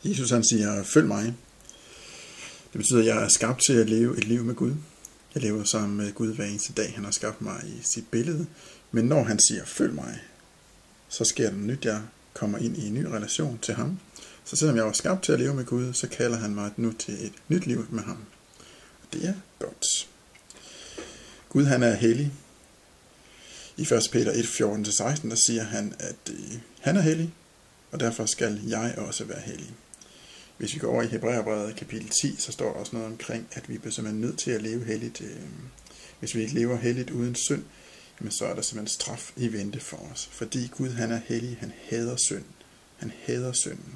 Jesus han siger, følg mig. Det betyder, at jeg er skabt til at leve et liv med Gud. Jeg lever sammen med Gud hver eneste dag. Han har skabt mig i sit billede. Men når han siger, følg mig, så sker der nyt. Jeg kommer ind i en ny relation til ham. Så selvom jeg var skabt til at leve med Gud, så kalder han mig nu til et nyt liv med ham. Og det er godt. Gud han er hellig. I 1. Peter 1:14-16, der siger han, at han er hellig, og derfor skal jeg også være hellig. Hvis vi går over i Hebræerbrevet kapitel 10, så står der også noget omkring, at vi er simpelthen nødt til at leve helligt. Hvis vi ikke lever helligt uden synd, jamen så er der simpelthen straf i vente for os. Fordi Gud han er hellig, han hader synd. Han hader synden.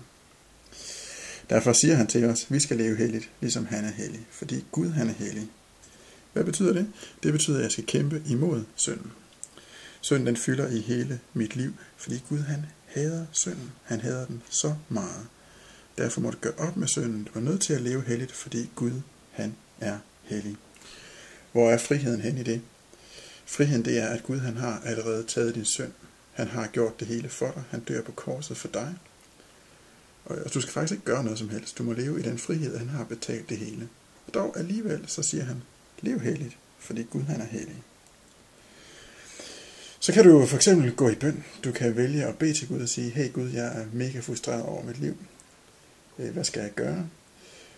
Derfor siger han til os, at vi skal leve helligt, ligesom han er hellig. Fordi Gud han er hellig. Hvad betyder det? Det betyder, at jeg skal kæmpe imod synden. Synden den fylder i hele mit liv, fordi Gud han hader synden. Han hader den så meget. Derfor må du gøre op med synden. Du er nødt til at leve helligt, fordi Gud han er hellig. Hvor er friheden hen i det? Friheden det er, at Gud han har allerede taget din synd. Han har gjort det hele for dig. Han dør på korset for dig. Og du skal faktisk ikke gøre noget som helst. Du må leve i den frihed, han har betalt det hele. Og dog alligevel, så siger han, lev helligt, fordi Gud han er hellig. Så kan du for eksempel gå i bøn. Du kan vælge at bede til Gud og sige, hey Gud, jeg er mega frustreret over mit liv. Hvad skal jeg gøre?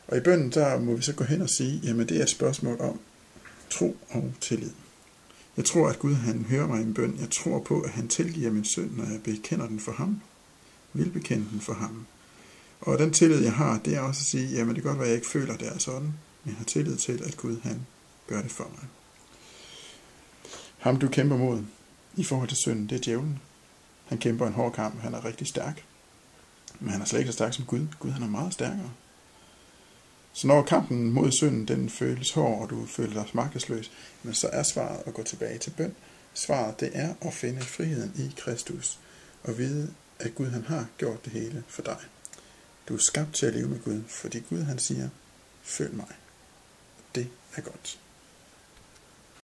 Og i bønnen, der må vi så gå hen og sige, jamen det er et spørgsmål om tro og tillid. Jeg tror, at Gud han hører mig i en bøn. Jeg tror på, at han tilgiver min synd, når jeg bekender den for ham. Vil bekende den for ham. Og den tillid, jeg har, det er også at sige, jamen det kan godt være, at jeg ikke føler, det er sådan, men jeg har tillid til, at Gud han gør det for mig. Ham du kæmper mod i forhold til synden, det er djævlen. Han kæmper en hård kamp, han er rigtig stærk. Men han er slet ikke så stærk som Gud. Gud han er meget stærkere. Så når kampen mod synden, den føles hård, og du føler dig magtesløs, men så er svaret at gå tilbage til bøn. Svaret det er at finde friheden i Kristus, og vide, at Gud han har gjort det hele for dig. Du er skabt til at leve med Gud, fordi Gud han siger, følg mig. Det er godt.